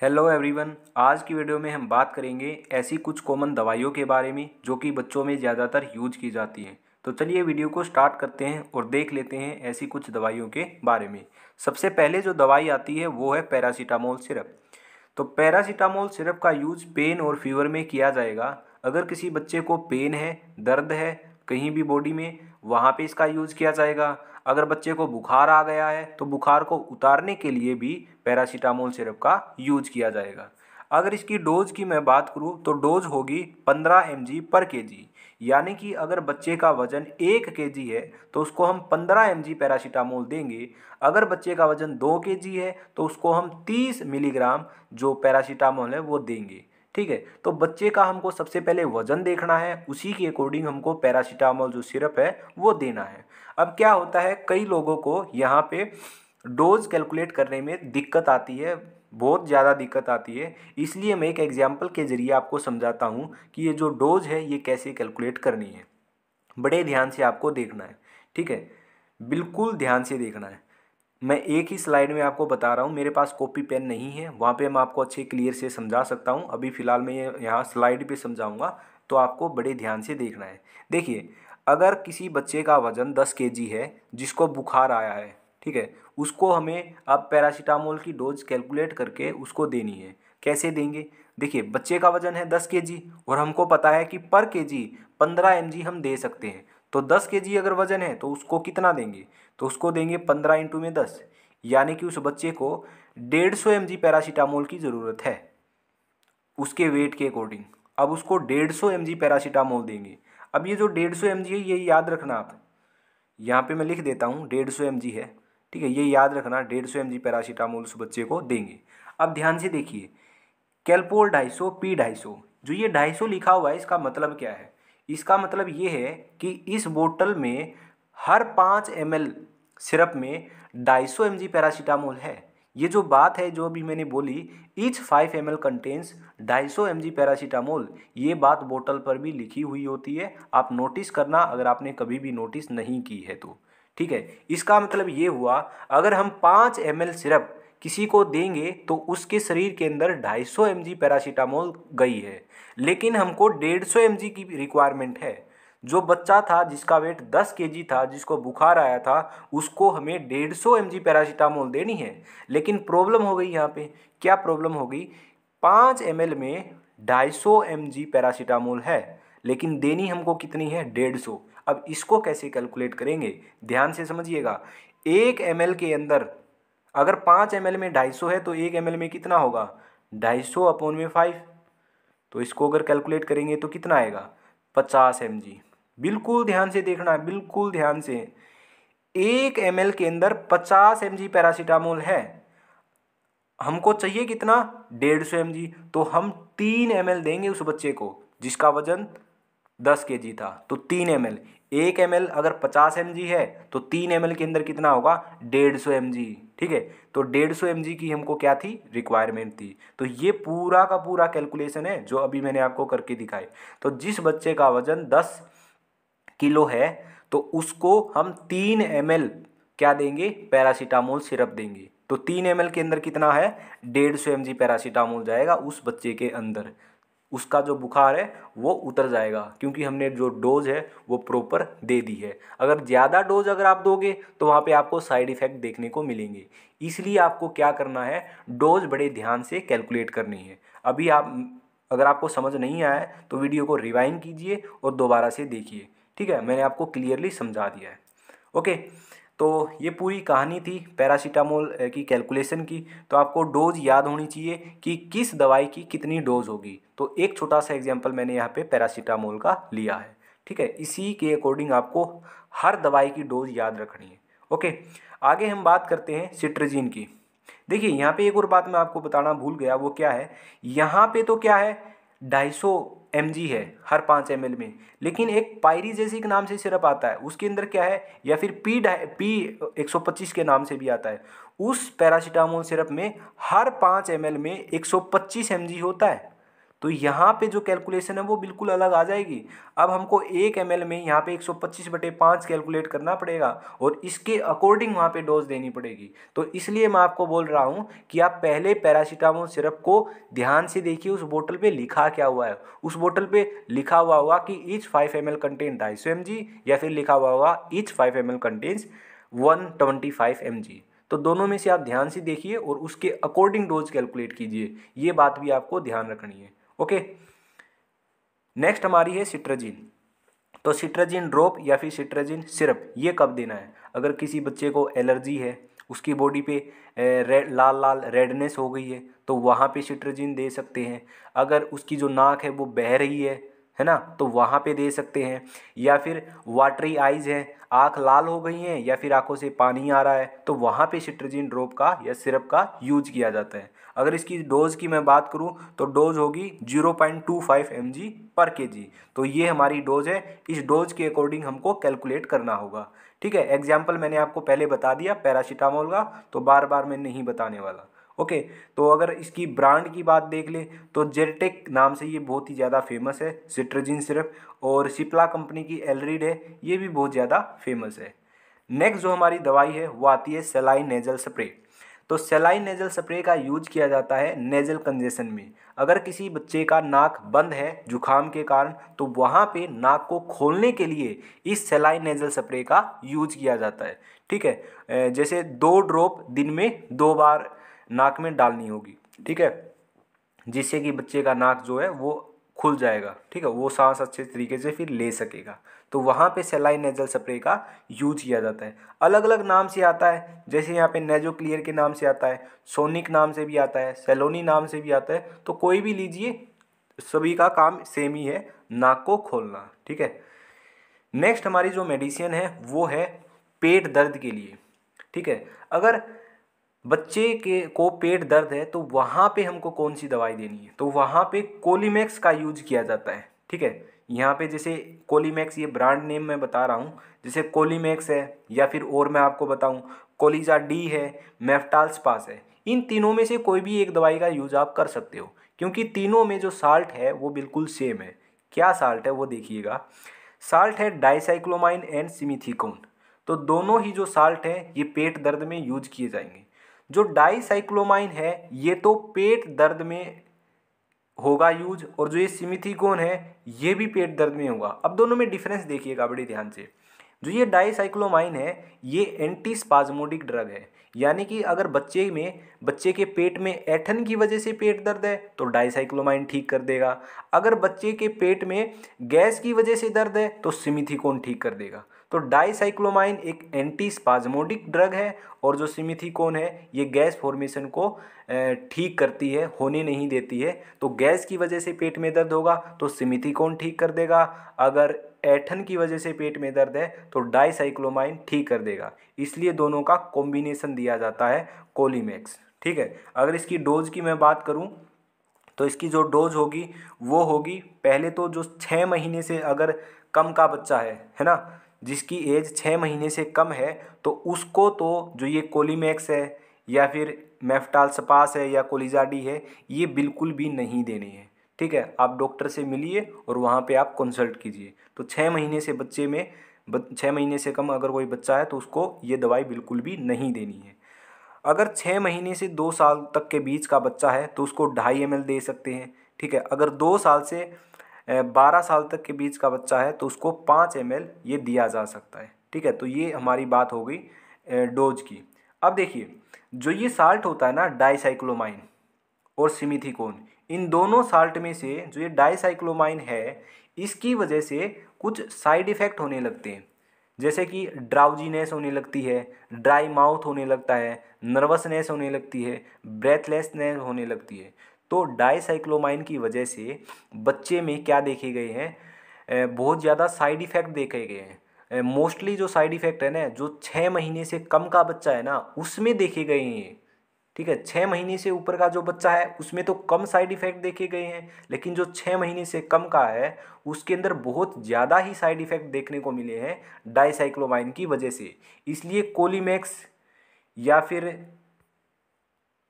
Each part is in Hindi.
Hello everyone. आज की वीडियो में हम बात करेंगे ऐसी कुछ कॉमन दवाइयों के बारे में जो कि बच्चों में ज़्यादातर यूज की जाती हैं। तो चलिए वीडियो को स्टार्ट करते हैं और देख लेते हैं ऐसी कुछ दवाइयों के बारे में। सबसे पहले जो दवाई आती है वो है पैरासीटामोल सिरप। तो पैरासीटामोल सिरप का यूज पेन और फीवर में किया जाएगा। अगर किसी बच्चे को पेन है, दर्द है कहीं भी बॉडी में, वहाँ पे इसका यूज किया जाएगा। अगर बच्चे को बुखार आ गया है तो बुखार को उतारने के लिए भी पैरासीटामोल सिरप का यूज किया जाएगा। अगर इसकी डोज की मैं बात करूँ तो डोज होगी 15 mg/kg। यानी कि अगर बच्चे का वजन 1 kg है तो उसको हम 15 mg पैरासीटामोल देंगे। अगर बच्चे का वजन 2 kg है तो उसको हम 30 mg जो पैरासीटामोल है वो देंगे। ठीक है, तो बच्चे का हमको सबसे पहले वजन देखना है, उसी के अकॉर्डिंग हमको पैरासीटामोल जो सिरप है वो देना है। अब क्या होता है, कई लोगों को यहाँ पे डोज कैलकुलेट करने में दिक्कत आती है, बहुत ज़्यादा दिक्कत आती है। इसलिए मैं एक एग्जाम्पल के ज़रिए आपको समझाता हूँ कि ये जो डोज है ये कैसे कैलकुलेट करनी है। बड़े ध्यान से आपको देखना है, ठीक है, बिल्कुल ध्यान से देखना है। मैं एक ही स्लाइड में आपको बता रहा हूँ, मेरे पास कॉपी पेन नहीं है, वहाँ पे मैं आपको अच्छे क्लियर से समझा सकता हूँ। अभी फ़िलहाल मैं ये यहाँ स्लाइड पे समझाऊँगा, तो आपको बड़े ध्यान से देखना है। देखिए, अगर किसी बच्चे का वज़न 10 kg है जिसको बुखार आया है, ठीक है, उसको हमें अब पैरासीटामोल की डोज कैलकुलेट करके उसको देनी है। कैसे देंगे? देखिए, बच्चे का वज़न है 10 kg और हमको पता है कि पर kg 15 mg हम दे सकते हैं। तो 10 kg अगर वज़न है तो उसको कितना देंगे? तो उसको देंगे 15 इंटू में 10, यानी कि उस बच्चे को 150 mg पैरासीटामोल की ज़रूरत है उसके वेट के अकॉर्डिंग। अब उसको 150 mg पैरासीटामोल देंगे। अब ये जो 150 mg है ये याद रखना आप, यहाँ पे मैं लिख देता हूँ 150 mg है, ठीक है, ये याद रखना 150 mg पैरासीटामोल उस बच्चे को देंगे। अब ध्यान से देखिए, कैलपोल 250 पी 250, जो ये 250 लिखा हुआ है इसका मतलब क्या है? इसका मतलब ये है कि इस बोतल में हर 5 ml सिरप में 250 mg पैरासीटामोल है। ये जो बात है जो अभी मैंने बोली, each 5 ml contains 250 mg paracetamol, ये बात बोतल पर भी लिखी हुई होती है। आप नोटिस करना अगर आपने कभी भी नोटिस नहीं की है तो। ठीक है, इसका मतलब ये हुआ, अगर हम 5 ml सिरप किसी को देंगे तो उसके शरीर के अंदर 250 mg पैरासीटामोल गई है, लेकिन हमको 150 mg की रिक्वायरमेंट है। जो बच्चा था जिसका वेट 10 kg था, जिसको बुखार आया था, उसको हमें 150 mg पैरासीटामोल देनी है। लेकिन प्रॉब्लम हो गई यहाँ पे, क्या प्रॉब्लम हो गई? 5 ml में 250 mg पैरासीटामोल है, लेकिन देनी हमको कितनी है? 150। अब इसको कैसे कैलकुलेट करेंगे? ध्यान से समझिएगा। 1 ml के अंदर अगर 5 ml में 250 है तो 1 ml में कितना होगा? 250 अपॉन में 5। तो इसको अगर कैलकुलेट करेंगे तो कितना आएगा? 50 mg। बिल्कुल ध्यान से देखना है, बिल्कुल ध्यान से। 1 ml के अंदर 50 mg पैरासीटामोल है, हमको चाहिए कितना? 150 mg। तो हम 3 ml देंगे उस बच्चे को जिसका वजन 10 kg था, तो 3 ml। 1 ml अगर 50 mg है तो 3 ml के अंदर कितना होगा? 150 mg। ठीक है, तो 150 mg की हमको क्या थी? रिक्वायरमेंट थी। तो ये पूरा का पूरा कैलकुलेशन है जो अभी मैंने आपको करके दिखाई। तो जिस बच्चे का वजन 10 किलो है तो उसको हम 3 ml क्या देंगे? पैरासीटामोल सिरप देंगे। तो 3 ml के अंदर कितना है? 150 mg पैरासीटामोल जाएगा उस बच्चे के अंदर। उसका जो बुखार है वो उतर जाएगा, क्योंकि हमने जो डोज है वो प्रॉपर दे दी है। अगर ज़्यादा डोज अगर आप दोगे तो वहाँ पे आपको साइड इफ़ेक्ट देखने को मिलेंगे। इसलिए आपको क्या करना है? डोज बड़े ध्यान से कैलकुलेट करनी है। अभी आप, अगर आपको समझ नहीं आया है तो वीडियो को रिवाइंड कीजिए और दोबारा से देखिए। ठीक है, मैंने आपको क्लियरली समझा दिया है। ओके, तो ये पूरी कहानी थी पैरासीटामोल की कैलकुलेशन की। तो आपको डोज याद होनी चाहिए कि किस दवाई की कितनी डोज होगी। तो एक छोटा सा एग्जांपल मैंने यहाँ पे पैरासीटामोल का लिया है। ठीक है, इसी के अकॉर्डिंग आपको हर दवाई की डोज याद रखनी है। ओके, आगे हम बात करते हैं सिट्रजिन की। देखिए, यहाँ पे एक और बात मैं आपको बताना भूल गया, वो क्या है? यहाँ पे तो क्या है? 250 mg है हर 5 ml में, लेकिन एक पायरीजेसिक नाम से सिरप आता है, उसके अंदर क्या है? या फिर पी 125 के नाम से भी आता है। उस पैरासीटामोल सिरप में हर 5 ml में 125 mg होता है। तो यहाँ पे जो कैलकुलेशन है वो बिल्कुल अलग आ जाएगी। अब हमको 1 ml में यहाँ पे 125/5 कैलकुलेट करना पड़ेगा और इसके अकॉर्डिंग वहाँ पे डोज देनी पड़ेगी। तो इसलिए मैं आपको बोल रहा हूँ कि आप पहले पैरासीटामोल सिरप को ध्यान से देखिए उस बोतल पे लिखा क्या हुआ है। उस बोतल पे लिखा हुआ होगा कि ईच 5 ml कंटेन 250 mg, या फिर लिखा हुआ होगा ईच 5 ml कंटेन्स 125 mg। तो दोनों में से आप ध्यान से देखिए और उसके अकॉर्डिंग डोज कैलकुलेट कीजिए, ये बात भी आपको ध्यान रखनी है। ओके, नेक्स्ट हमारी है सिट्राजिन। तो सिट्राजिन ड्रॉप या फिर सिट्राजिन सिरप ये कब देना है? अगर किसी बच्चे को एलर्जी है, उसकी बॉडी पे लाल लाल रेडनेस हो गई है, तो वहाँ पे सिट्राजिन दे सकते हैं। अगर उसकी जो नाक है वो बह रही है ना, तो वहाँ पे दे सकते हैं। या फिर वाटरी आइज़ है, आँख लाल हो गई हैं या फिर आँखों से पानी आ रहा है, तो वहाँ पे सिट्राजिन ड्रॉप का या सिरप का यूज किया जाता है। अगर इसकी डोज की मैं बात करूँ तो डोज होगी 0.25 mg पर kg। तो ये हमारी डोज है, इस डोज के अकॉर्डिंग हमको कैलकुलेट करना होगा। ठीक है, एग्जाम्पल मैंने आपको पहले बता दिया पैरासीटामोल का, तो बार बार मैं नहीं बताने वाला। ओके, तो अगर इसकी ब्रांड की बात देख ले तो जेरटेक नाम से ये बहुत ही ज़्यादा फेमस है सिट्राजिन सिरप, और सिप्ला कंपनी की एलरीड है, ये भी बहुत ज़्यादा फेमस है। नेक्स्ट जो हमारी दवाई है वो आती है सेलाइन नेजल स्प्रे। तो सेलाइन नेजल स्प्रे का यूज किया जाता है नेजल कंजेशन में। अगर किसी बच्चे का नाक बंद है जुखाम के कारण, तो वहाँ पे नाक को खोलने के लिए इस सेलाइन नेजल स्प्रे का यूज किया जाता है। ठीक है, जैसे 2 ड्रॉप दिन में 2 बार नाक में डालनी होगी। ठीक है, जिससे कि बच्चे का नाक जो है वो खुल जाएगा। ठीक है, वो सांस अच्छे तरीके से फिर ले सकेगा। तो वहाँ पे सेलाइन नेजल स्प्रे का यूज किया जाता है। अलग अलग नाम से आता है, जैसे यहाँ पे नेजो क्लियर के नाम से आता है, सोनिक नाम से भी आता है, सेलोनी नाम से भी आता है। तो कोई भी लीजिए, सभी का काम सेम ही है, नाक को खोलना। ठीक है, नेक्स्ट हमारी जो मेडिसिन है वो है पेट दर्द के लिए। ठीक है, अगर बच्चे के को पेट दर्द है तो वहाँ पे हमको कौन सी दवाई देनी है? तो वहाँ पे कोलीमैक्स का यूज किया जाता है। ठीक है, यहाँ पे जैसे कोलीमैक्स, ये ब्रांड नेम मैं बता रहा हूँ, जैसे कोलीमैक्स है, या फिर और मैं आपको बताऊँ कोलिजा डी है, मेफ्टाल स्पास है। इन तीनों में से कोई भी एक दवाई का यूज आप कर सकते हो, क्योंकि तीनों में जो साल्ट है वो बिल्कुल सेम है। क्या साल्ट है वो देखिएगा, साल्ट है डाइसाइक्लोमाइन एंड सिमिथीकोन। तो दोनों ही जो साल्ट है ये पेट दर्द में यूज किए जाएंगे। जो डाइसाइक्लोमाइन है ये तो पेट दर्द में होगा यूज, और जो ये सिमिथीकोन है ये भी पेट दर्द में होगा। अब दोनों में डिफरेंस देखिएगा बड़े ध्यान से। जो ये डाइसाइक्लोमाइन है ये एंटी स्पाज्मोडिक ड्रग है, यानी कि अगर बच्चे के पेट में ऐठन की वजह से पेट दर्द है तो डाइसाइक्लोमाइन ठीक कर देगा। अगर बच्चे के पेट में गैस की वजह से दर्द है तो सिमिथीकोन ठीक कर देगा। तो डाइसाइक्लोमाइन एक एंटी स्पाज्मोडिक ड्रग है, और जो सिमिथीकोन है ये गैस फॉर्मेशन को ठीक करती है, होने नहीं देती है। तो गैस की वजह से पेट में दर्द होगा तो सिमिथीकोन ठीक कर देगा, अगर ऐठन की वजह से पेट में दर्द है तो डाइसाइक्लोमाइन ठीक कर देगा। इसलिए दोनों का कॉम्बिनेशन दिया जाता है कोलीमैक्स। ठीक है, अगर इसकी डोज की मैं बात करूं तो इसकी जो डोज होगी वो होगी, पहले तो जो 6 महीने से अगर कम का बच्चा है ना, जिसकी एज 6 महीने से कम है, तो उसको तो जो ये कोलीमैक्स है या फिर मेफ्टाल स्पास है या कोलिजाडी है ये बिल्कुल भी नहीं देने हैं। ठीक है, आप डॉक्टर से मिलिए और वहाँ पे आप कंसल्ट कीजिए। तो 6 महीने से बच्चे में 6 महीने से कम अगर कोई बच्चा है तो उसको ये दवाई बिल्कुल भी नहीं देनी है। अगर 6 महीने से 2 साल तक के बीच का बच्चा है तो उसको 2.5 ml दे सकते हैं। ठीक है, अगर 2 साल से 12 साल तक के बीच का बच्चा है तो उसको 5 ml ये दिया जा सकता है। ठीक है, तो ये हमारी बात हो गई डोज की। अब देखिए, जो ये साल्ट होता है ना डाइसाइक्लोमाइन और सिमिथीकोन, इन दोनों साल्ट में से जो ये डाइसाइक्लोमाइन है इसकी वजह से कुछ साइड इफ़ेक्ट होने लगते हैं, जैसे कि ड्राउजीनेस होने लगती है, ड्राई माउथ होने लगता है, नर्वसनेस होने लगती है, ब्रेथलेसनेस होने लगती है। तो डाइसाइक्लोमाइन की वजह से बच्चे में क्या देखे गए हैं, बहुत ज़्यादा साइड इफ़ेक्ट देखे गए हैं। मोस्टली जो साइड इफ़ेक्ट है ना, जो 6 महीने से कम का बच्चा है ना उसमें देखे गए हैं। ठीक है, 6 महीने से ऊपर का जो बच्चा है उसमें तो कम साइड इफ़ेक्ट देखे गए हैं, लेकिन जो 6 महीने से कम का है उसके अंदर बहुत ज़्यादा ही साइड इफ़ेक्ट देखने को मिले हैं डाइसाइक्लोमाइन की वजह से। इसलिए कोलीमैक्स या फिर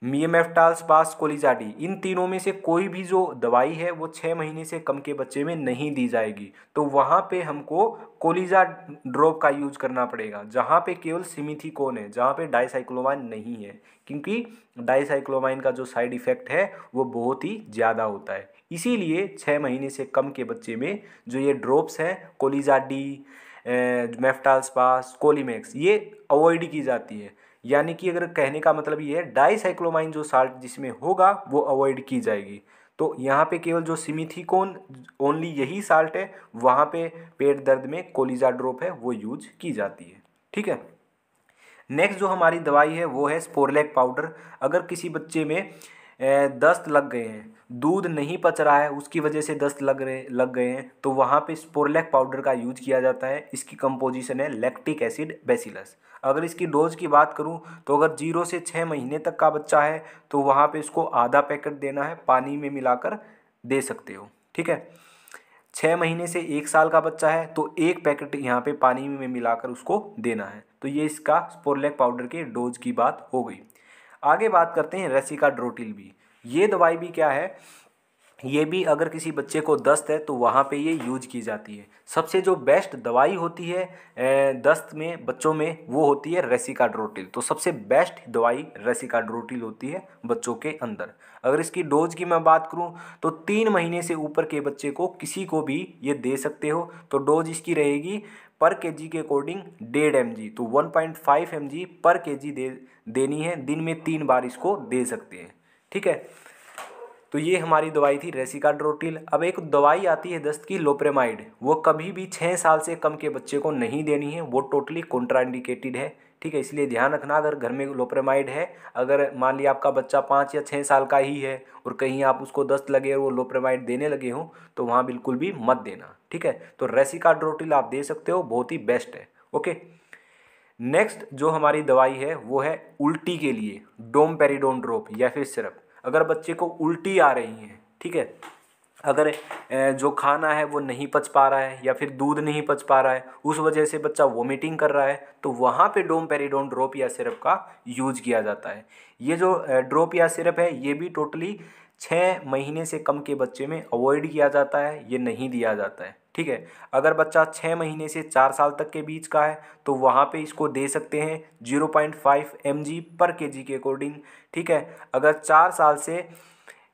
मियमेफ्टाल्सपास कोलिजाडी, इन तीनों में से कोई भी जो दवाई है वो 6 महीने से कम के बच्चे में नहीं दी जाएगी। तो वहाँ पे हमको कोलिजा ड्रॉप का यूज करना पड़ेगा, जहाँ पे केवल सिमिथीकोन है, जहाँ पे डाइसाइक्लोमाइन नहीं है, क्योंकि डाइसाइक्लोमाइन का जो साइड इफ़ेक्ट है वो बहुत ही ज़्यादा होता है। इसीलिए 6 महीने से कम के बच्चे में जो ये ड्रॉप्स हैं कोलिजाडी, मेफ्टाल्सपास, कोलीमैक्स, ये अवॉइड की जाती है। यानी कि अगर कहने का मतलब ये है डाइसाइक्लोमाइन जो साल्ट जिसमें होगा वो अवॉइड की जाएगी। तो यहाँ पे केवल जो सिमिथीकोन ओनली यही साल्ट है, वहाँ पे पेट दर्द में कोलिजा ड्रॉप है वो यूज की जाती है। ठीक है। नेक्स्ट जो हमारी दवाई है वो है स्पोरलैक पाउडर। अगर किसी बच्चे में दस्त लग गए हैं, दूध नहीं पच रहा है, उसकी वजह से दस्त लग गए हैं, तो वहाँ पे स्पोरलैक पाउडर का यूज किया जाता है। इसकी कंपोजिशन है लैक्टिक एसिड बेसिलस। अगर इसकी डोज की बात करूँ तो अगर 0 से 6 महीने तक का बच्चा है तो वहाँ पे इसको आधा पैकेट देना है, पानी में मिलाकर दे सकते हो। ठीक है। 6 महीने से 1 साल का बच्चा है तो 1 पैकेट यहाँ पे पानी में मिलाकर उसको देना है। तो ये इसका स्पोरलैक पाउडर के डोज की बात हो गई। आगे बात करते हैं रेसिकाड्रोटिल भी। ये दवाई भी क्या है, ये भी अगर किसी बच्चे को दस्त है तो वहाँ पे ये यूज की जाती है। सबसे जो बेस्ट दवाई होती है दस्त में बच्चों में वो होती है रेसिकाड्रोटिल। तो सबसे बेस्ट दवाई रेसिकाड्रोटिल होती है बच्चों के अंदर। अगर इसकी डोज की मैं बात करूँ तो 3 महीने से ऊपर के बच्चे को किसी को भी ये दे सकते हो। तो डोज इसकी रहेगी पर केजी के अकॉर्डिंग 1.5 mg, तो 1.5 mg पर केजी देनी है। दिन में 3 बार इसको दे सकते हैं। ठीक है। तो ये हमारी दवाई थी रेसिकाड्रोटिल। अब एक दवाई आती है दस्त की लोप्रेमाइड, वो कभी भी 6 साल से कम के बच्चे को नहीं देनी है, वो टोटली कॉन्ट्राइंडिकेटेड है। ठीक है। इसलिए ध्यान रखना, अगर घर में लोप्रेमाइड है, अगर मान लिया आपका बच्चा 5 या 6 साल का ही है और कहीं आप उसको दस्त लगे और वो लोप्रेमाइड देने लगे हों तो वहाँ बिल्कुल भी मत देना। ठीक है। तो रेसिकाड्रोटिल आप दे सकते हो, बहुत ही बेस्ट है। ओके। नेक्स्ट जो हमारी दवाई है वो है उल्टी के लिए डोमपेरिडोन ड्रॉप या फिर सिरप। अगर बच्चे को उल्टी आ रही है, ठीक है, अगर जो खाना है वो नहीं पच पा रहा है या फिर दूध नहीं पच पा रहा है, उस वजह से बच्चा वोमिटिंग कर रहा है, तो वहाँ पे डोमपेरिडोन ड्रॉप या सिरप का यूज किया जाता है। ये जो ड्रॉप या सिरप है ये भी टोटली 6 महीने से कम के बच्चे में अवॉइड किया जाता है, ये नहीं दिया जाता है। ठीक है। अगर बच्चा 6 महीने से 4 साल तक के बीच का है तो वहाँ पे इसको दे सकते हैं 0.5 mg पर केजी के अकॉर्डिंग। ठीक है। अगर 4 साल से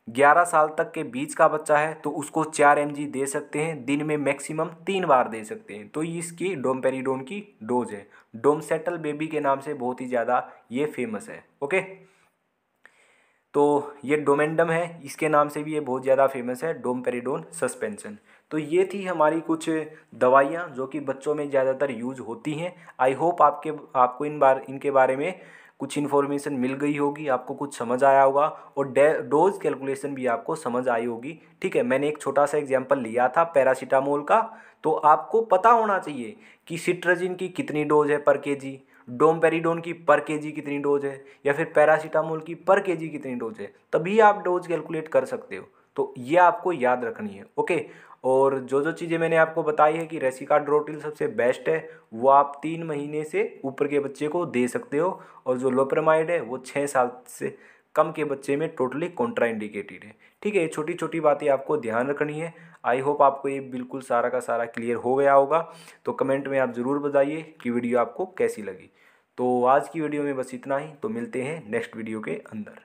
11 साल तक के बीच का बच्चा है तो उसको 4 mg दे सकते हैं, दिन में मैक्सिमम 3 बार दे सकते हैं। तो ये इसकी डोमपेरिडोन की डोज है। डोमसेटल बेबी के नाम से बहुत ही ज़्यादा ये फेमस है। ओके। तो ये डोमेंडम है, इसके नाम से भी ये बहुत ज़्यादा फेमस है, डोमपेरिडोन सस्पेंशन। तो ये थी हमारी कुछ दवाइयाँ जो कि बच्चों में ज़्यादातर यूज होती हैं। आई होप आपको इनके बारे में कुछ इन्फॉर्मेशन मिल गई होगी, आपको कुछ समझ आया होगा और डोज कैलकुलेशन भी आपको समझ आई होगी। ठीक है। मैंने एक छोटा सा एग्जांपल लिया था पैरासीटामोल का, तो आपको पता होना चाहिए कि सिट्रजिन की कितनी डोज है पर केजी, डोमपेरिडोन की पर केजी कितनी डोज है, या फिर पैरासीटामोल की पर केजी कितनी डोज है, तभी आप डोज कैलकुलेट कर सकते हो। तो ये आपको याद रखनी है। ओके। और जो जो चीज़ें मैंने आपको बताई है कि रेसिकाड्रोटिल सबसे बेस्ट है, वो आप 3 महीने से ऊपर के बच्चे को दे सकते हो, और जो लोप्रेमाइड है वो 6 साल से कम के बच्चे में टोटली कॉन्ट्राइंडिकेटेड है। ठीक है। ये छोटी छोटी बातें आपको ध्यान रखनी है। आई होप आपको ये बिल्कुल सारा का सारा क्लियर हो गया होगा। तो कमेंट में आप ज़रूर बताइए कि वीडियो आपको कैसी लगी। तो आज की वीडियो में बस इतना ही, तो मिलते हैं नेक्स्ट वीडियो के अंदर।